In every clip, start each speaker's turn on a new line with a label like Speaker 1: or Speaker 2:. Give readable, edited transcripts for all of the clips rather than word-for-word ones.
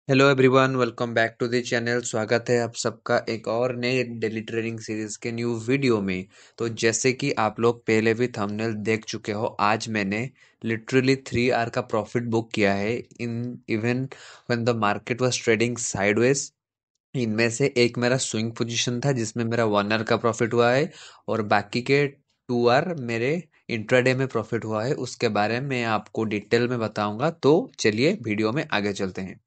Speaker 1: Hello everyone, welcome back to the channel. स्वागत है आप सबका एक और नए डेली ट्रेडिंग सीरीज के न्यू वीडियो में। तो जैसे कि आप लोग पहले भी थंबनेल देख चुके हो, आज मैंने लिटरली 3 आवर का प्रॉफिट बुक किया है in even when the market was trading sideways. इनमें से एक मेरा स्विंग पोजीशन था जिसमें मेरा 1 आवर का प्रॉफिट हुआ है, और बाकी के 2 आवर मेरे इंट्राडे में प्रॉफिट हुआ है। उसके बारे में मैं आपको डिटेल में बताऊंगा, तो चलिए वीडियो में आगे चलते हैं।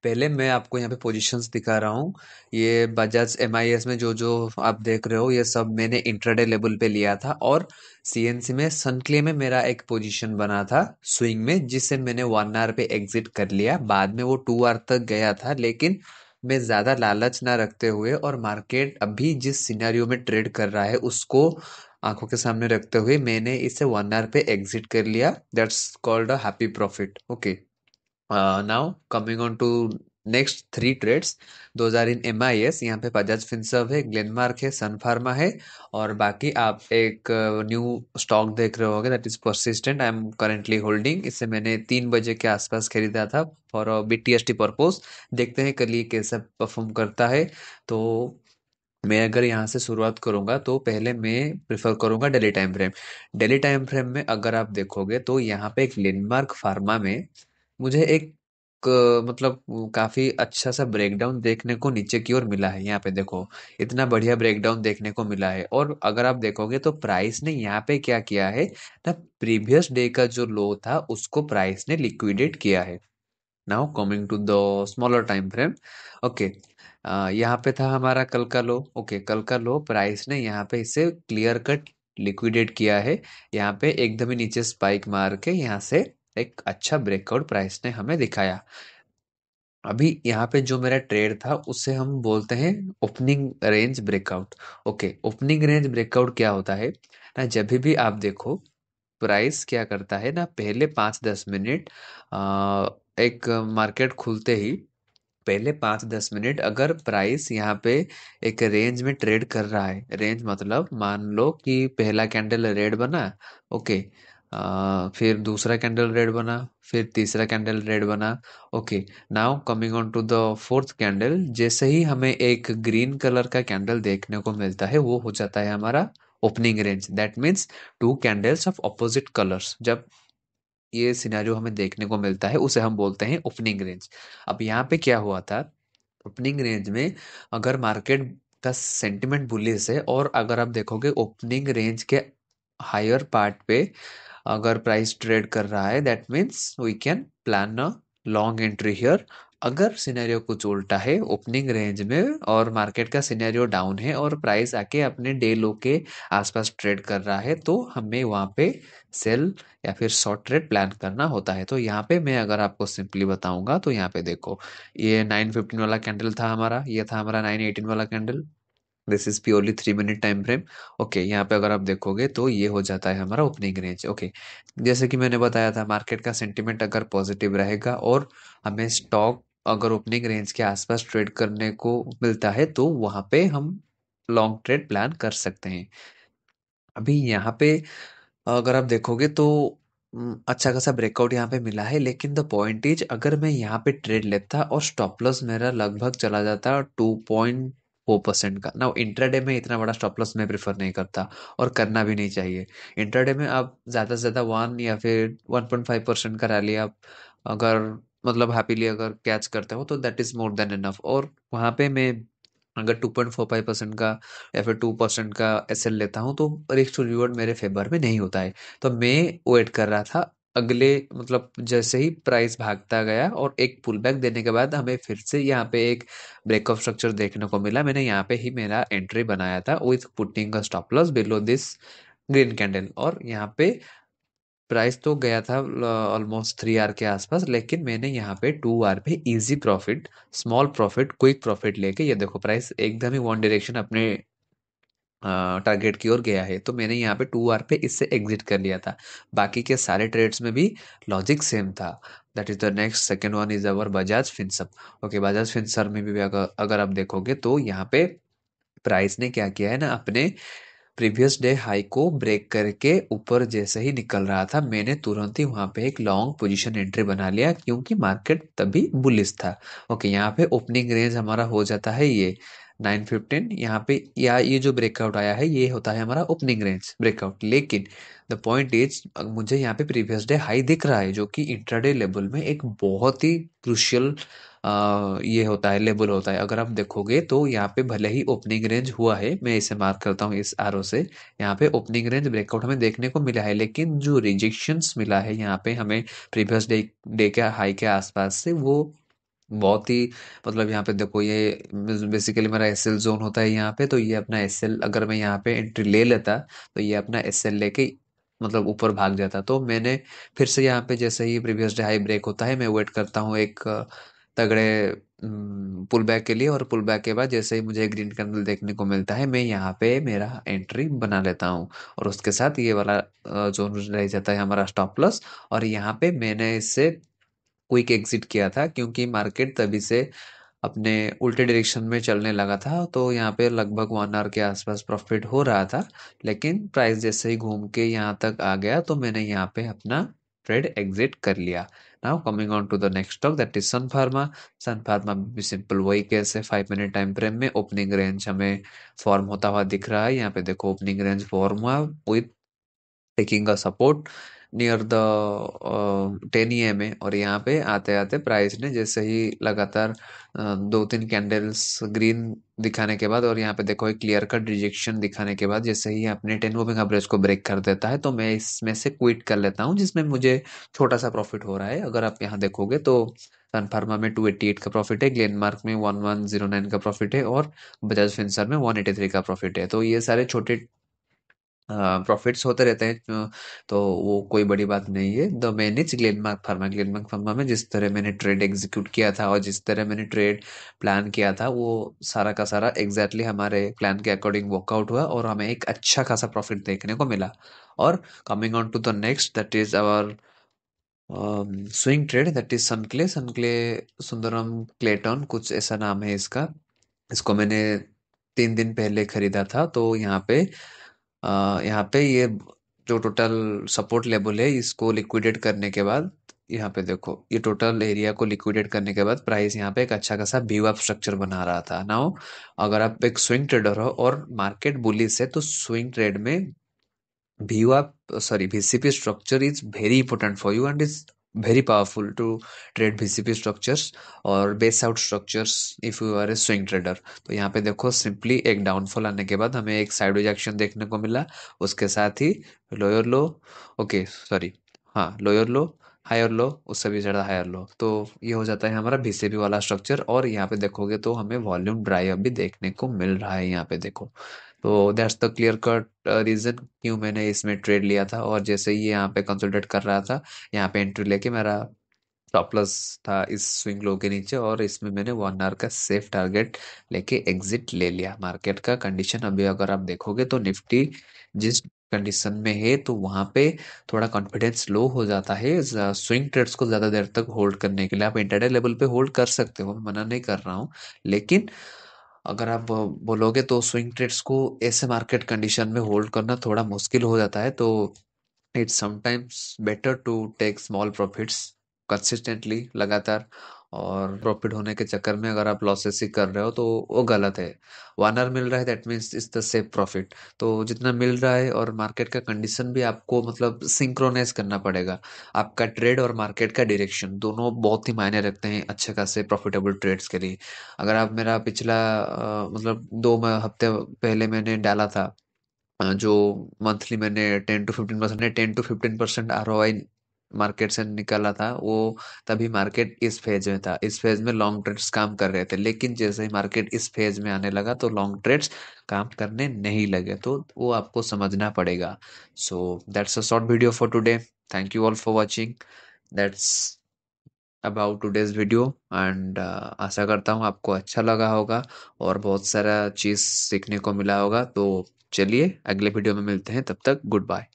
Speaker 1: पहले मैं आपको यहाँ पे पोजीशंस दिखा रहा हूँ। ये बजाज एमआईएस में जो जो आप देख रहे हो, ये सब मैंने इंट्राडे लेवल पे लिया था। और सीएनसी में सनक्ले में मेरा एक पोजीशन बना था स्विंग में, जिससे मैंने 1 आवर पे एग्जिट कर लिया। बाद में वो 2 आवर तक गया था, लेकिन मैं ज्यादा लालच ना रखते हुए और मार्केट अभी जिस सिनेरियो में ट्रेड कर रहा है उसको आंखों के सामने रखते हुए मैंने इसे 1 आवर पे एग्जिट कर लिया। That's called a happy profit. Okay, now coming on to next 3 trades, those are in MIS। यहाँ पे बजाज फिनसर्व है, ग्लेनमार्क है, सन फार्मा है, और बाकी आप एक न्यू स्टॉक देख रहे होगे, that is persistent. I am currently holding. इसे मैंने 3 बजे के आसपास खरीदा था फॉर BTST पर्पज। देखते हैं कल ये कैसा परफॉर्म करता है। तो मैं अगर यहाँ से शुरुआत करूंगा तो पहले मैं प्रिफर करूंगा daily time frame. Daily time frame में अगर आप देखोगे तो यहाँ पे एक ग्लेनमार्क फार्मा में मुझे एक मतलब काफी अच्छा सा ब्रेकडाउन देखने को नीचे की ओर मिला है। यहाँ पे देखो, इतना बढ़िया ब्रेकडाउन देखने को मिला है। और अगर आप देखोगे तो प्राइस ने यहाँ पे क्या किया है ना, प्रीवियस डे का जो लो था उसको प्राइस ने लिक्विडेट किया है। Now coming to the smaller time frame. Okay, यहाँ पे था हमारा कल का लो। ओके, कल का लो प्राइस ने यहाँ पे इसे क्लियर कट लिक्विडेट किया है। यहाँ पे एकदम ही नीचे स्पाइक मार के यहाँ से एक अच्छा ब्रेकआउट प्राइस ने हमें दिखाया। अभी यहाँ पे जो मेरा ट्रेड था उसे हम बोलते हैं opening range breakout. Okay, opening range breakout क्या होता है ना, जब भी आप देखो प्राइस क्या करता है ना, पहले 5-10 मिनट एक मार्केट खुलते ही पहले 5-10 मिनट अगर प्राइस यहाँ पे एक रेंज में ट्रेड कर रहा है, रेंज मतलब मान लो कि पहला कैंडल रेड बना। ओके, फिर दूसरा कैंडल रेड बना, फिर तीसरा कैंडल रेड बना। Okay, now coming on to the fourth candle, जैसे ही हमें एक ग्रीन कलर का कैंडल देखने को मिलता है वो हो जाता है हमारा opening range. That means two candles of opposite colours. जब ये सिनेरियो हमें देखने को मिलता है उसे हम बोलते हैं ओपनिंग रेंज। अब यहाँ पे क्या हुआ था, ओपनिंग रेंज में अगर मार्केट का सेंटिमेंट बुलिश है और अगर आप देखोगे ओपनिंग रेंज के हायर पार्ट पे अगर प्राइस ट्रेड कर रहा है, that means we can plan a long entry here. अगर सिनेरियो कुछ उल्टा है ओपनिंग रेंज में और मार्केट का सिनेरियो डाउन है और प्राइस आके अपने डे लो के आसपास ट्रेड कर रहा है, तो हमें वहां पे सेल या फिर शॉर्ट ट्रेड प्लान करना होता है। तो यहाँ पे मैं अगर आपको सिंपली बताऊंगा तो यहाँ पे देखो, ये 9:15 वाला कैंडल था हमारा, ये था हमारा 9:18 वाला candle. This is purely 3 minute time frame. Okay, यहाँ पे अगर आप देखोगे तो ये हो जाता है हमारा ओपनिंग रेंज। ओके, जैसे कि मैंने बताया था, मार्केट का सेंटिमेंट अगर पॉजिटिव रहेगा और हमें स्टॉक अगर ओपनिंग रेंज के आसपास ट्रेड करने को मिलता है तो वहां पे हम लॉन्ग ट्रेड प्लान कर सकते हैं। अभी यहाँ पे अगर आप देखोगे तो अच्छा खासा ब्रेकआउट यहाँ पे मिला है, लेकिन द पॉइंट इज अगर मैं यहाँ पे ट्रेड लेता और स्टॉप लॉस मेरा लगभग चला जाता 2.4% का ना। इंट्राडे में इतना बड़ा स्टॉप लॉस मैं प्रेफर नहीं करता और करना भी नहीं चाहिए। इंट्राडे में आप ज्यादा से ज्यादा 1 या फिर 1.5% का रैली आप अगर मतलब हैप्पीली अगर कैच करते हो तो that is more than enough. और वहां पे मैं अगर 2.45% का या फिर 2% का एसएल लेता हूँ तो रिस्क टू रिवॉर्ड मेरे फेवर में नहीं होता है। तो मैं वेट कर रहा था अगले मतलब जैसे ही प्राइस भागता गया और एक पुल बैक देने के बाद हमें फिर से यहाँ पे एक ब्रेकअप स्ट्रक्चर देखने को मिला। मैंने यहाँ पे ही मेरा एंट्री बनाया था with putting a stop loss below this green candle. और यहाँ पे प्राइस तो गया था ऑलमोस्ट 3 आवर के आसपास, लेकिन मैंने यहाँ पे 2 आवर पे easy profit, small profit, quick profit लेके ये देखो प्राइस एकदम ही वन डायरेक्शन अपने टारगेट की ओर गया है, तो मैंने यहाँ पे 2 आवर पे इससे एग्जिट कर लिया था। बाकी के सारे ट्रेड्स में भी लॉजिक सेम था। That is the next second one is our Bajaj Finserv. Okay, Bajaj Finserv में भी अगर अगर आप देखोगे तो यहाँ पे प्राइस ने क्या किया है ना, अपने प्रीवियस डे हाई को ब्रेक करके ऊपर जैसे ही निकल रहा था, मैंने तुरंत ही वहां पे एक लॉन्ग पोजीशन एंट्री बना लिया, क्योंकि मार्केट तभी बुलिश था। ओके, यहाँ पे ओपनिंग रेंज हमारा हो जाता है ये 915 यहाँ पे, या ये जो ब्रेकआउट आया है ये होता है हमारा ओपनिंग रेंज ब्रेकआउट। लेकिन द पॉइंट इज, मुझे यहाँ पे प्रीवियस डे हाई दिख रहा है, जो कि इंट्राडे लेवल में एक बहुत ही क्रुशियल ये होता है, लेवल होता है। अगर आप देखोगे तो यहाँ पे भले ही ओपनिंग रेंज हुआ है, मैं इसे मार्क करता हूँ इस आरो से, यहाँ पे ओपनिंग रेंज ब्रेकआउट हमें देखने को मिला है, लेकिन जो रिजेक्शंस मिला है यहाँ पे हमें प्रीवियस डे डे के हाई के आसपास से, वो बहुत ही, मतलब यहाँ पे देखो ये बेसिकली मेरा एसएल जोन होता है यहाँ पे, तो ये अपना एसएल, अगर मैं यहाँ पे एंट्री ले लेता तो ये अपना एसएल लेके मतलब ऊपर भाग जाता। तो मैंने फिर से यहाँ पे जैसे ही प्रीवियस डे हाई ब्रेक होता है, मैं वेट करता हूँ एक तगड़े पुल बैक के लिए, और पुल बैक के बाद जैसे ही मुझे ग्रीन कैंडल देखने को मिलता है, मैं यहाँ पे मेरा एंट्री बना लेता हूँ, और उसके साथ ये वाला जोन रह जाता है हमारा स्टॉप लॉस। और यहाँ पे मैंने इससे क्विक एग्जिट किया था, क्योंकि मार्केट तभी से अपने उल्टे डायरेक्शन में चलने लगा था, तो यहाँ पे लगभग 1 आवर के आसपास प्रॉफिट हो रहा था। लेकिन प्राइस जैसे ही घूम के यहाँ तक आ गया, तो मैंने यहाँ पे अपना ट्रेड एग्जिट कर लिया। Now coming on to the next stock, that is Sun Pharma. Sun Pharma भी सिंपल वही केस है, 5 मिनट टाइम फ्रेम में ओपनिंग रेंज हमें फॉर्म होता हुआ दिख रहा है। यहाँ पे देखो ओपनिंग रेंज फॉर्म हुआ with taking a support near the 10 EMA, और यहाँ पे आते आते प्राइस ने जैसे ही लगातार 2-3 कैंडल्स ग्रीन दिखाने के बाद, और यहाँ पे देखो एक क्लियर कट रिजेक्शन दिखाने के बाद, जैसे ही अपने 10 मूविंग एवरेज को ब्रेक कर देता है, तो मैं इसमें से क्विट कर लेता हूँ, जिसमें मुझे छोटा सा प्रॉफिट हो रहा है। अगर आप यहाँ देखोगे तो सन फार्मा में 288 का प्रॉफिट है, ग्लेनमार्क में 1109 का प्रॉफिट है, और बजाज फिंसर में 183 का प्रॉफिट है। तो ये सारे छोटे प्रॉफिट्स होते रहते हैं, तो वो कोई बड़ी बात नहीं है। द मैनेज ग्लेनमार्क फार्मा में जिस तरह मैंने ट्रेड एग्जीक्यूट किया था, और जिस तरह मैंने ट्रेड प्लान किया था, वो सारा का सारा एग्जैक्टली हमारे प्लान के अकॉर्डिंग वर्कआउट हुआ, और हमें एक अच्छा खासा प्रॉफिट देखने को मिला। और coming on to the next, that is our swing trade, that is Sunclay. Sunclay Sundaram Clayton कुछ ऐसा नाम है इसका। इसको मैंने 3 दिन पहले खरीदा था। तो यहाँ पे ये जो टोटल सपोर्ट लेवल है, इसको लिक्विडेट करने के बाद, यहाँ पे देखो ये टोटल एरिया को लिक्विडेट करने के बाद प्राइस यहाँ पे एक अच्छा खासा व्यू अप स्ट्रक्चर बना रहा था। नाउ अगर आप एक स्विंग ट्रेडर हो और मार्केट बुलिश है, तो स्विंग ट्रेड में VCP structure is very important for you and is very powerful to trade VCP structures और base out structures if you are a swing trader. तो यहाँ पे देखो सिंपली एक डाउनफॉल आने के बाद हमें एक साइडवेज एक्शन देखने को मिला, उसके साथ ही लोअर लो, ओके सॉरी, हाँ लोअर लो, हायर लो, उससे भी ज़्यादा हायर लो, तो ये हो जाता है हमारा VCP वाला स्ट्रक्चर। और यहाँ पे देखोगे तो हमें वॉल्यूम ड्राई अप भी देखने को मिल रहा है यहाँ पे देखो। तो that's the clear cut reason क्यों मैंने इसमें ट्रेड लिया था। और जैसे ही ये यहाँ पे कंसोलिडेट कर रहा था, यहाँ पे एंट्री लेके मेरा स्टॉप लॉस था इस स्विंग लो के नीचे, और इसमें मैंने 1 आवर का सेफ टारगेट लेके एग्जिट ले लिया। मार्केट का कंडीशन अभी अगर आप देखोगे तो निफ्टी जिस कंडीशन में है, तो वहां पे थोड़ा कॉन्फिडेंस लो हो जाता है स्विंग ट्रेड्स को ज्यादा देर तक होल्ड करने के लिए। आप इंटरडे लेवल पे होल्ड कर सकते हो, मैं मना नहीं कर रहा हूँ, लेकिन अगर आप बोलोगे तो स्विंग ट्रेड्स को ऐसे मार्केट कंडीशन में होल्ड करना थोड़ा मुश्किल हो जाता है। तो it's sometimes better to take small profits consistently लगातार, और प्रॉफिट होने के चक्कर में अगर आप लॉसेस ही कर रहे हो तो वो गलत है। 1 आवर मिल रहा है, that means is the safe profit. तो जितना मिल रहा है और मार्केट का कंडीशन भी आपको मतलब सिंक्रोनाइज करना पड़ेगा। आपका ट्रेड और मार्केट का डायरेक्शन दोनों बहुत ही मायने रखते हैं अच्छे खासे प्रॉफिटेबल ट्रेड्स के लिए। अगर आप मेरा पिछला मतलब 2 हफ्ते पहले मैंने डाला था, जो मंथली मैंने 10 to 15% ROI मार्केट से निकाला था, वो तभी मार्केट इस फेज में था। इस फेज में लॉन्ग ट्रेड्स काम कर रहे थे, लेकिन जैसे ही मार्केट इस फेज में आने लगा, तो लॉन्ग ट्रेड्स काम करने नहीं लगे। तो वो आपको समझना पड़ेगा। So that's a short video for today. Thank you all for watching. That's about today's video, and आशा करता हूँ आपको अच्छा लगा होगा और बहुत सारा चीज़ सीखने को मिला होगा। तो चलिए अगले वीडियो में मिलते हैं, तब तक गुड बाय।